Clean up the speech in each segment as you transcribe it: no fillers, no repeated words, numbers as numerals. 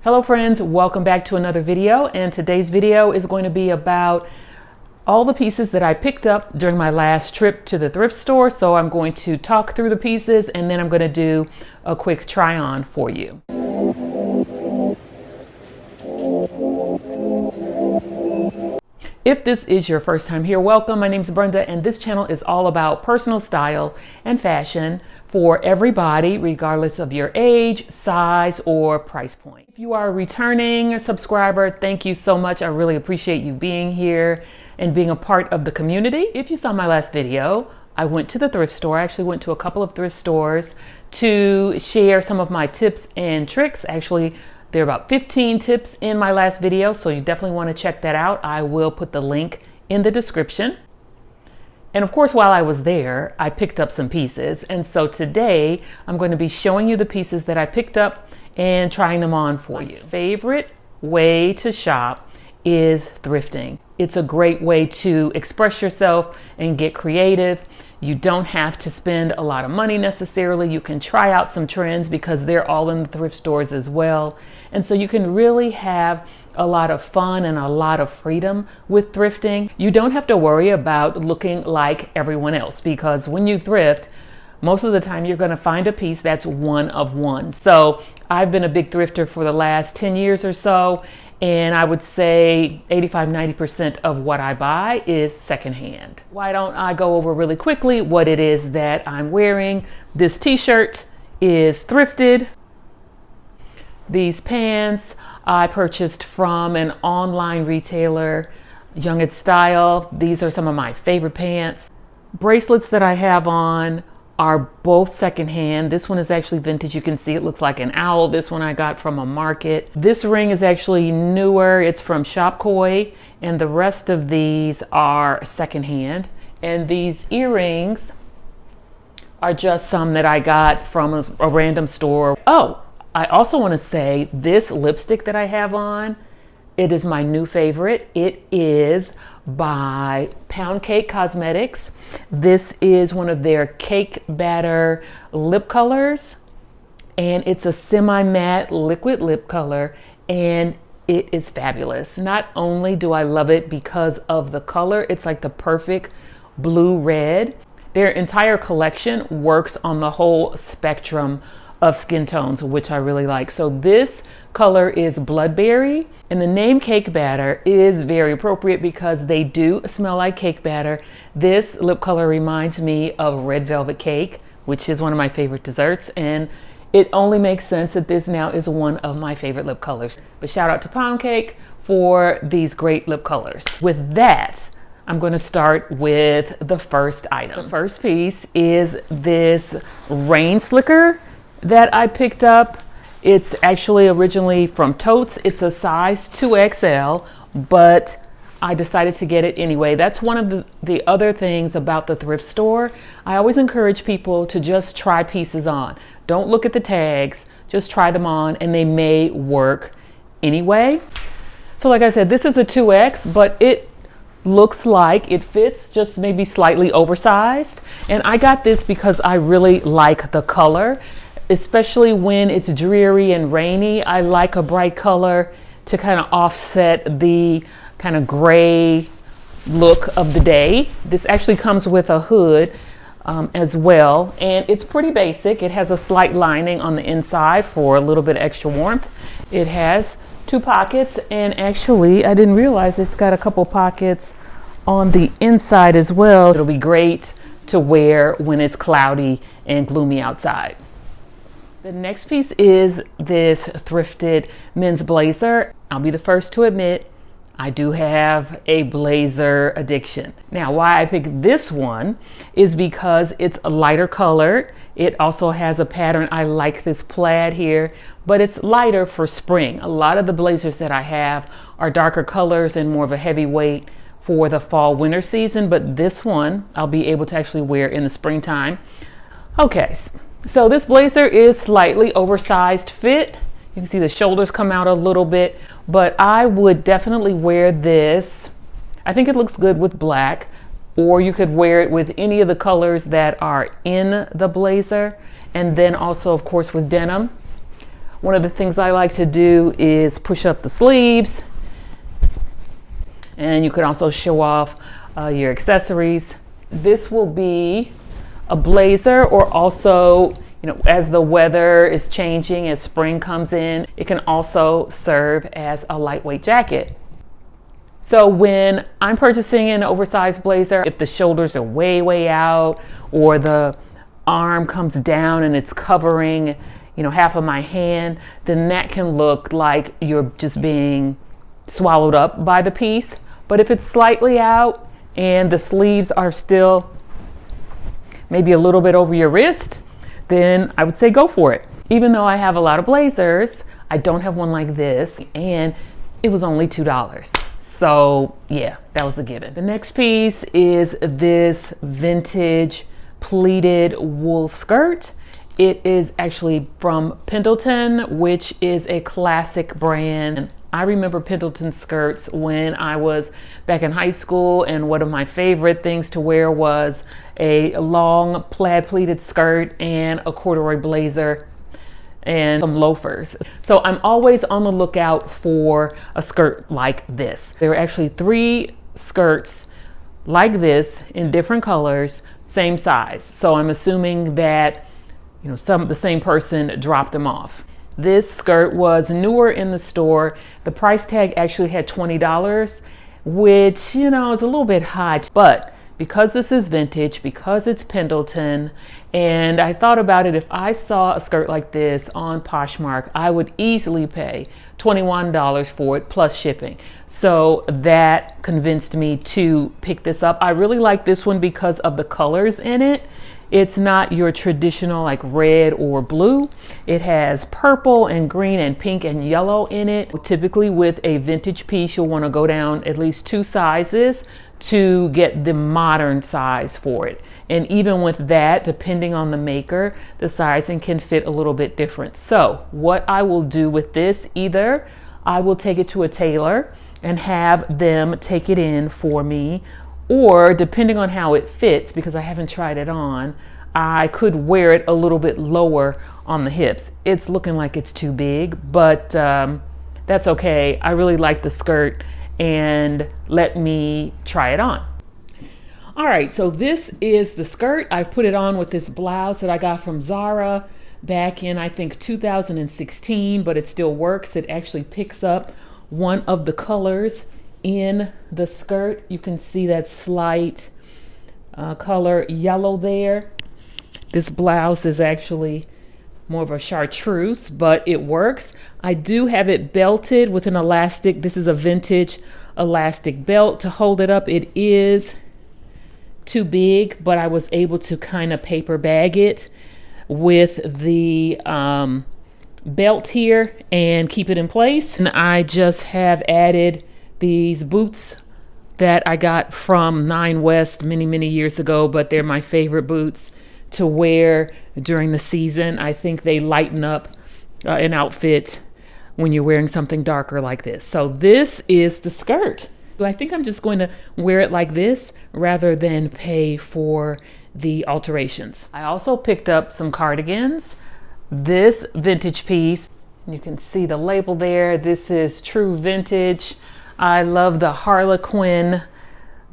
Hello friends, welcome back to another video, and today's video is going to be about all the pieces that I picked up during my last trip to the thrift store. So I'm going to talk through the pieces and then I'm going to do a quick try on for you. If this is your first time here, welcome. My name is Brenda and this channel is all about personal style and fashion for everybody, regardless of your age, size, or price point. If you are a returning subscriber, thank you so much. I really appreciate you being here and being a part of the community. If you saw my last video, I went to the thrift store. I actually went to a couple of thrift stores to share some of my tips and tricks. Actually, there are about 15 tips in my last video, so you definitely want to check that out. I will put the link in the description. And of course, while I was there, I picked up some pieces. And so today I'm going to be showing you the pieces that I picked up and trying them on for you. My favorite way to shop is thrifting. It's a great way to express yourself and get creative. You don't have to spend a lot of money necessarily. You can try out some trends because they're all in the thrift stores as well. And so you can really have a lot of fun and a lot of freedom with thrifting. You don't have to worry about looking like everyone else, because when you thrift, most of the time you're going to find a piece that's one of one. So I've been a big thrifter for the last 10 years or so, and I would say 85–90% of what I buy is secondhand. Why don't I go over really quickly what it is that I'm wearing? This t-shirt is thrifted. These pants I purchased from an online retailer, Young & Style. These are some of my favorite pants. Bracelets that I have on are both secondhand. This one is actually vintage. You can see it looks like an owl. This one I got from a market. This ring is actually newer. It's from Shopkoi, and the rest of these are secondhand. And these earrings are just some that I got from a random store. Oh, I also want to say this lipstick that I have on, it is my new favorite. It is by Poundcake Cosmetics. This is one of their cake batter lip colors, and it's a semi-matte liquid lip color, and it is fabulous. Not only do I love it because of the color, it's like the perfect blue red. Their entire collection works on the whole spectrum of skin tones, which I really like. So this color is Bloodberry, and the name cake batter is very appropriate because they do smell like cake batter. This lip color reminds me of red velvet cake, which is one of my favorite desserts, and it only makes sense that this now is one of my favorite lip colors. But shout out to Poundcake for these great lip colors. With that, I'm going to start with the first item. The first piece is this rain slicker that I picked up. It's actually originally from Totes. It's a size 2XL, but I decided to get it anyway. That's one of the other things about the thrift store. I always encourage people to just try pieces on. Don't look at the tags, just try them on, and they may work anyway. So like I said, this is a 2X, but it looks like it fits, just maybe slightly oversized. And I got this because I really like the color. Especially when it's dreary and rainy, I like a bright color to kind of offset the kind of gray look of the day. This actually comes with a hood as well, and it's pretty basic. It has a slight lining on the inside for a little bit extra warmth. It has 2 pockets, and actually I didn't realize it's got a couple pockets on the inside as well. It'll be great to wear when it's cloudy and gloomy outside. The next piece is this thrifted men's blazer. I'll be the first to admit I do have a blazer addiction. Now, why I picked this one is because it's a lighter color. It also has a pattern. I like this plaid here, but it's lighter for spring. A lot of the blazers that I have are darker colors and more of a heavyweight for the fall winter season, but this one I'll be able to actually wear in the springtime. Okay. So this blazer is slightly oversized fit. You can see the shoulders come out a little bit, but I would definitely wear this. I think it looks good with black, or you could wear it with any of the colors that are in the blazer. And then also, of course, with denim. One of the things I like to do is push up the sleeves, and you can also show off your accessories. This will be a blazer, or also, you know, as the weather is changing, as spring comes in, it can also serve as a lightweight jacket. So when I'm purchasing an oversized blazer, if the shoulders are way out, or the arm comes down and it's covering, you know, half of my hand, then that can look like you're just being swallowed up by the piece. But if it's slightly out and the sleeves are still maybe a little bit over your wrist, then I would say go for it. Even though I have a lot of blazers, I don't have one like this, and it was only $2. So yeah, that was a given. The next piece is this vintage pleated wool skirt. It is actually from Pendleton, which is a classic brand. I remember Pendleton skirts when I was back in high school, and one of my favorite things to wear was a long plaid pleated skirt and a corduroy blazer and some loafers. So I'm always on the lookout for a skirt like this. There are actually 3 skirts like this in different colors, same size. So I'm assuming that, you know, the same person dropped them off. This skirt was newer in the store. The price tag actually had $20, which, you know, is a little bit high, but because this is vintage, because it's Pendleton, and I thought about it, if I saw a skirt like this on Poshmark, I would easily pay $21 for it plus shipping. So that convinced me to pick this up. I really like this one because of the colors in it. It's not your traditional like red or blue. It has purple and green and pink and yellow in it. Typically with a vintage piece, you'll want to go down at least 2 sizes to get the modern size for it. And even with that, depending on the maker, the sizing can fit a little bit different. So what I will do with this, either I will take it to a tailor and have them take it in for me, or depending on how it fits, because I haven't tried it on, I could wear it a little bit lower on the hips. It's looking like it's too big, but that's okay. I really like the skirt, and let me try it on. All right, so this is the skirt. I've put it on with this blouse that I got from Zara back in, I think, 2016, but it still works. It actually picks up one of the colors in the skirt. You can see that slight color yellow there. This blouse is actually more of a chartreuse, but it works. I do have it belted with an elastic. This is a vintage elastic belt to hold it up. It is too big, but I was able to kind of paper bag it with the belt here and keep it in place. And I just have added these boots that I got from Nine West many years ago, but they're my favorite boots to wear during the season. I think they lighten up an outfit when you're wearing something darker like this. So this is the skirt. I think I'm just going to wear it like this rather than pay for the alterations. I also picked up some cardigans. This vintage piece, you can see the label there. This is true vintage. I love the Harlequin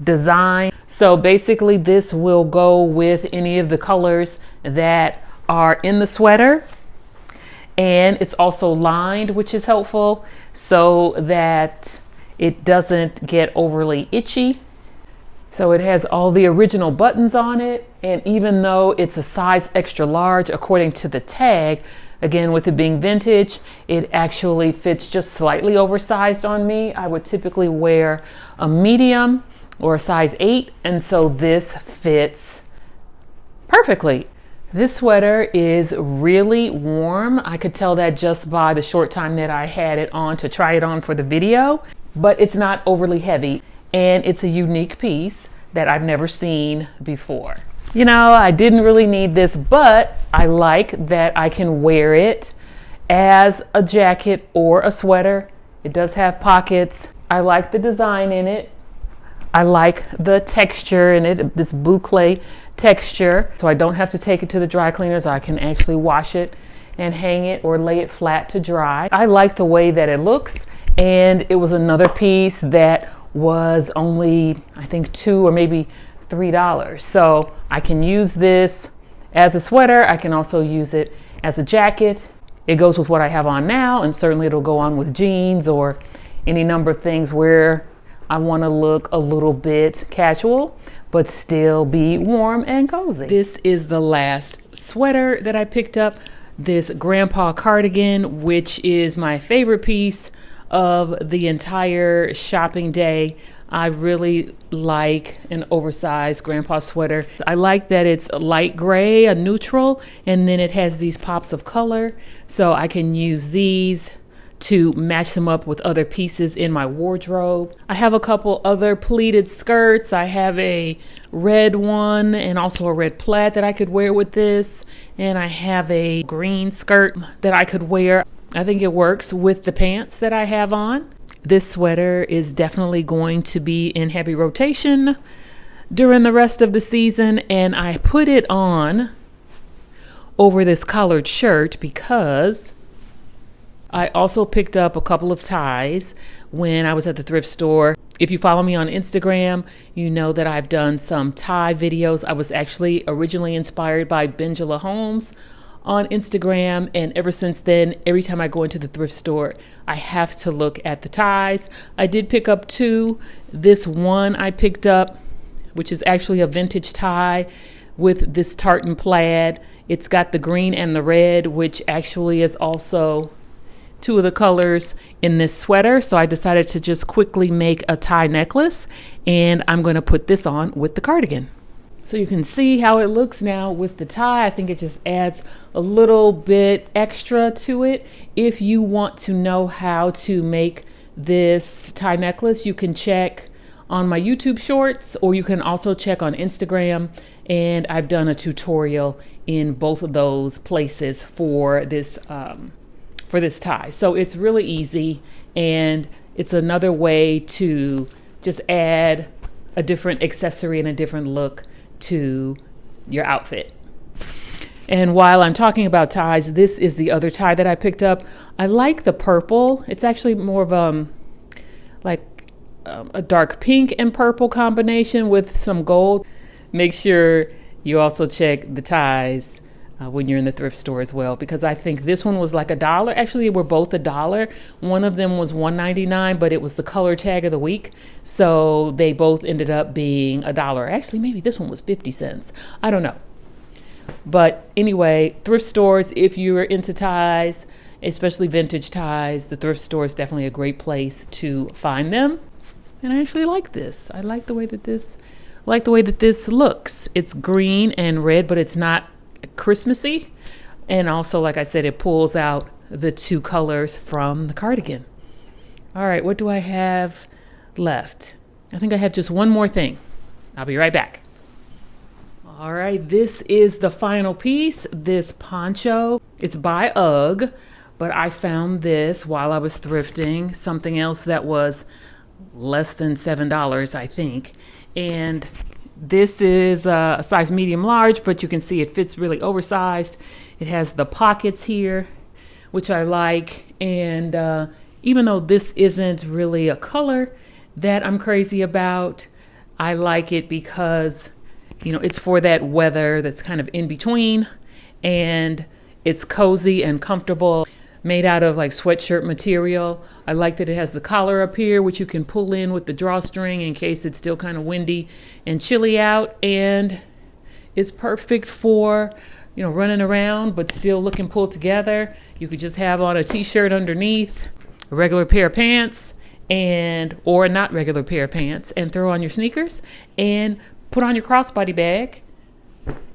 design. So basically this will go with any of the colors that are in the sweater, and it's also lined, which is helpful so that it doesn't get overly itchy. So it has all the original buttons on it, and even though it's a size extra large according to the tag, again, with it being vintage, it actually fits just slightly oversized on me. I would typically wear a medium or a size 8, and so this fits perfectly. This sweater is really warm. I could tell that just by the short time that I had it on to try it on for the video, but it's not overly heavy, and it's a unique piece that I've never seen before. You know, I didn't really need this, but I like that I can wear it as a jacket or a sweater. It does have pockets. I like the design in it. I like the texture in it, this boucle texture. So I don't have to take it to the dry cleaners. I can actually wash it and hang it or lay it flat to dry. I like the way that it looks, and it was another piece that was only, I think, $2 or maybe $3. So I can use this as a sweater. I can also use it as a jacket. It goes with what I have on now, and certainly it'll go on with jeans or any number of things where I want to look a little bit casual but still be warm and cozy. This is the last sweater that I picked up, this grandpa cardigan, which is my favorite piece of the entire shopping day. I really like an oversized grandpa sweater. I like that it's a light gray, a neutral, and then it has these pops of color. So I can use these to match them up with other pieces in my wardrobe. I have a couple other pleated skirts. I have a red one and also a red plaid that I could wear with this. And I have a green skirt that I could wear. I think it works with the pants that I have on. This sweater is definitely going to be in heavy rotation during the rest of the season, and I put it on over this collared shirt because I also picked up a couple of ties when I was at the thrift store. If you follow me on Instagram, you know that I've done some tie videos. I was actually originally inspired by Benjela Holmes on Instagram, and ever since then, every time I go into the thrift store, I have to look at the ties. I did pick up two. This one I picked up, which is actually a vintage tie with this tartan plaid. It's got the green and the red, which actually is also two of the colors in this sweater. So I decided to just quickly make a tie necklace, and I'm going to put this on with the cardigan. So you can see how it looks now with the tie. I think it just adds a little bit extra to it. If you want to know how to make this tie necklace, you can check on my YouTube shorts, or you can also check on Instagram. And I've done a tutorial in both of those places for this tie. So it's really easy, and it's another way to just add a different accessory and a different look to your outfit. And while I'm talking about ties, this is the other tie that I picked up. I like the purple. It's actually more of a dark pink and purple combination with some gold. Make sure you also check the ties when you're in the thrift store as well, because I think this one was like $1. Actually, they were both $1. One of them was $1.99, but it was the color tag of the week, so they both ended up being $1. Actually, maybe this one was 50 cents. I don't know. But anyway, thrift stores, if you're into ties, especially vintage ties, the thrift store is definitely a great place to find them. And I actually like this. I like the way that this looks. It's green and red, but it's not Christmassy. And also, like I said, it pulls out the two colors from the cardigan. All right, what do I have left? I think I have just one more thing. I'll be right back. All right, this is the final piece, this poncho. It's by UGG, but I found this while I was thrifting, something else that was less than $7, I think. And this is a size medium large, but you can see it fits really oversized. It has the pockets here, which I like. And even though this isn't really a color that I'm crazy about, I like it because, you know, it's for that weather that's kind of in between, and it's cozy and comfortable, made out of like sweatshirt material. I like that it has the collar up here, which you can pull in with the drawstring in case it's still kind of windy and chilly out. And it's perfect for, you know, running around, but still looking pulled together. You could just have on a t-shirt underneath, a regular pair of pants, or a not regular pair of pants, and throw on your sneakers and put on your crossbody bag,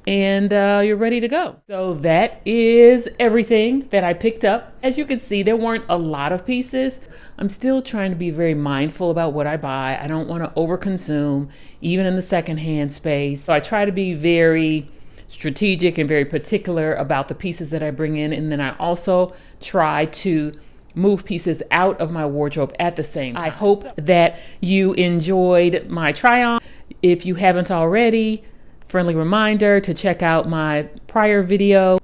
and you're ready to go. So that is everything that I picked up. As you can see, there weren't a lot of pieces. I'm still trying to be very mindful about what I buy. I don't want to overconsume, even in the secondhand space. So I try to be very strategic and very particular about the pieces that I bring in. And then I also try to move pieces out of my wardrobe at the same time. I hope that you enjoyed my try on. If you haven't already, friendly reminder to check out my prior video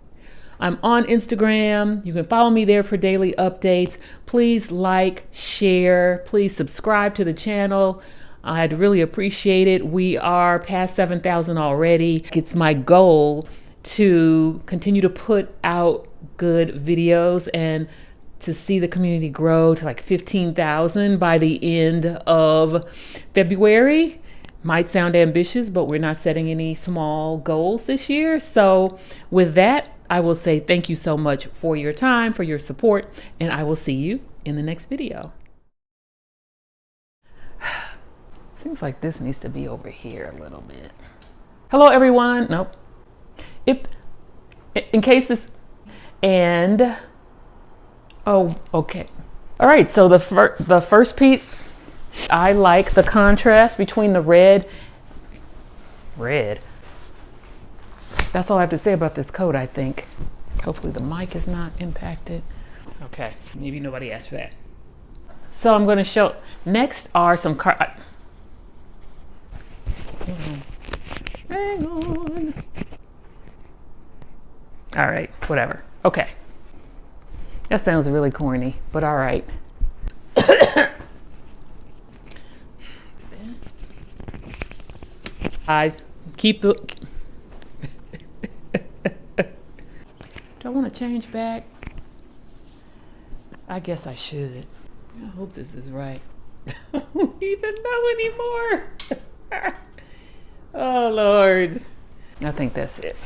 I'm on Instagram. You can follow me there for daily updates. Please like, share, please subscribe to the channel. I'd really appreciate it. We are past 7,000 already. It's my goal to continue to put out good videos and to see the community grow to like 15,000 by the end of February. Might sound ambitious, but we're not setting any small goals this year. So with that, I will say thank you so much for your time, for your support, and I will see you in the next video. Seems like this needs to be over here a little bit. Hello, everyone. Nope. In case this, and, oh, okay. All right, so the first piece, I like the contrast between the red. That's all I have to say about this coat, I think. Hopefully the mic is not impacted. Okay, maybe nobody asked for that. So I'm gonna show, next are some hang on. All right, whatever. Okay. That sounds really corny, but all right. Guys, keep the... Do I want to change back? I guess I should. I hope this is right. I don't even know anymore. Oh, Lord. I think that's it.